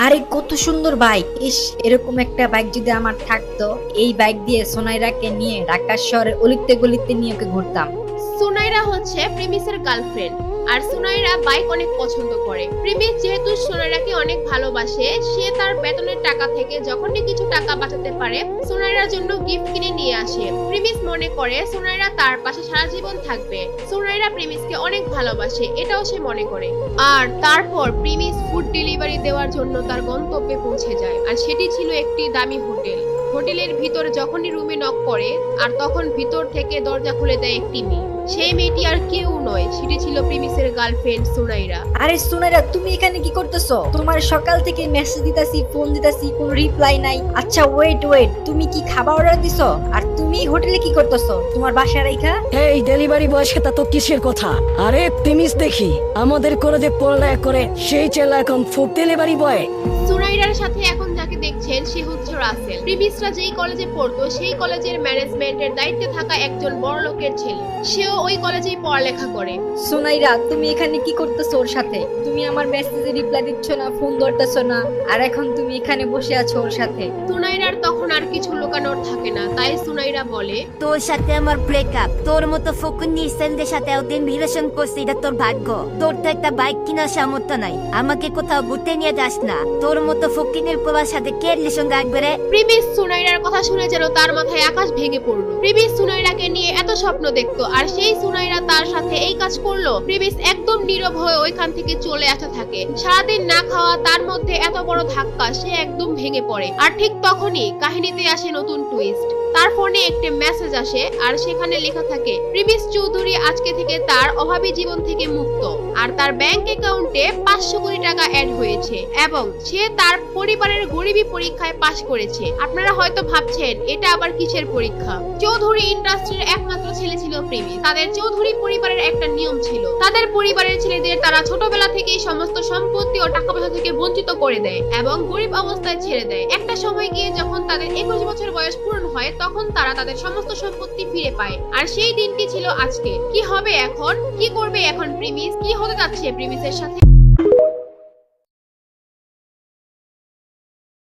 আরে কত সুন্দর বাইক! ইস, এরকম একটা বাইক যদি আমার থাকতো, এই বাইক দিয়ে সোনাইরাকে নিয়ে ঢাকা শহরের অলিতে গলিতে নিয়ে ওকে ঘুরতাম। সুনাইরা হচ্ছে প্রিমিসের গার্লফ্রেন্ড, আর সুনাইরা বাইক অনেক পছন্দ করে। প্রিমিস যেহেতু সুনাইরাকে অনেক ভালোবাসে, সে তার বেতনের টাকা থেকে যখনই কিছু টাকা বাঁচাতে পারে সুনাইরার জন্য গিফট কিনে নিয়ে আসে। প্রিমিস মনে করে সুনাইরা তার পাশে সারা জীবন থাকবে। সুনাইরা প্রিমিসকে অনেক ভালোবাসে, এটাও সে মনে করে। আর তারপর প্রিমিস ফুড ডেলিভারি দেওয়ার জন্য তার গন্তব্যে পৌঁছে যায়, আর সেটি ছিল একটি দামি হোটেল। হোটেলের ভিতর যখনই রুমে নক করে, আর তখন ভিতর থেকে দরজা খুলে দেয় একটি মেয়ে। সেই মেয়েটি আর কেউ নয়, সেটি ছিল প্রিমিসের গার্লফ্রেন্ড সুনাইরা। আরে সোনাইরা, তুমি এখানে কি করতেছো? তোমার সকাল থেকে মেসেজ দিতাছি, ফোন দিতাছি, কোনো রিপ্লাই নাই। আচ্ছা ওয়েট, তুমি কি খাবার অর্ডার দিছো? আর তুমি হোটেলে কি করতেছো তোমার বাসা রাইখা? এই ডেলিভারি বয়ের সাথে তো কিসের কথা? আরে প্রিমিস দেখি আমাদের কলেজে পড়ালেখা করে সেই ছেলে এখন ফুড ডেলিভারি বয়। সুনাইরার সাথে এখন যাকে দেখছেন সে হচ্ছে রাসেল। প্রিমিসরা যেই কলেজে পড়তো সেই কলেজের ম্যানেজমেন্টের দায়িত্বে থাকা একজন বড় লোকের ছেলে। সেও ওই কলেজেই পড়ালেখা করে। সোনাইরা, তুমি এখানে কি করতেছো ওর সাথে? তুমি আমার মেসেজে রিপ্লাই দিচ্ছ না, ফোন ধরতেছো না, আর এখন তুমি এখানে বসে আছো ওর সাথে। সুনাইরার তখন আর কিছু লুকানোর থাকে না, তাই সুনাইরা বলে, তোর সাথে আমার ব্রেকআপ। তোর মতো ফকুন্নির ছেলেদের সাথে ওদিন রিলেশন করছিস, এটা তোর ভাগ্য। তোর তো একটা বাইক কেনার সামর্থ্য নাই, আমাকে কোথাও ঘুরতে নিয়ে যাস না। তোর মতো ফকিনের পোলার সাথে কে রিলেশন রাখবে রে? প্রিমিস সুনাইরার কথা শুনে যেন তার মাথায় আকাশ ভেঙে পড়লো। প্রিমিস সুনাইরাকে নিয়ে এত স্বপ্ন দেখতো, আর সেই সুনাইরা তার সাথে এই কাজ করলো। প্রিমিস একদম নীরব হয়ে ওইখান থেকে চলে আসা থাকে। সারাদিন না খাওয়া, তার মধ্যে এত বড় ধাক্কা, সে একদম ভেঙে পড়ে। আর ঠিক তখনই কাহিনীতে আসে নতুন টুইস্ট। তার ফোনে একটি মেসেজ আসে, আর সেখানে লেখা থাকে প্রিমিস চৌধুরী আজকে থেকে তার অভাবী জীবন থেকে মুক্ত, আর তার ব্যাংক অ্যাকাউন্টে 500 কোটি টাকা অ্যাড হয়েছে, এবং সে তার পরিবারের গরিবী পরীক্ষায় পাশ করেছে। আপনারা হয়তো ভাবছেন এটা আবার কিসের পরীক্ষা? চৌধুরী ইন্ডাস্ট্রির একমাত্র ছেলে ছিল প্রিমিস। তাদের চৌধুরী পরিবারের একটা নিয়ম ছিল, তাদের পরিবারের ছেলেদের তারা ছোটবেলা থেকেই সমস্ত সম্পত্তি ও টাকা পয়সা থেকে বঞ্চিত করে দেয় এবং গরিব অবস্থায় ছেড়ে দেয়। একটা সময় গিয়ে যখন তাদের 21 বছর বয়স পূরণ হয়, তখন তারা তাদের সমস্ত সম্পত্তি ফিরে পায়। আর সেই দিনটি ছিল আজকে। কি হবে এখন? কি করবে এখন প্রিমিস? কি হতে যাচ্ছে প্রিমিসের সাথে?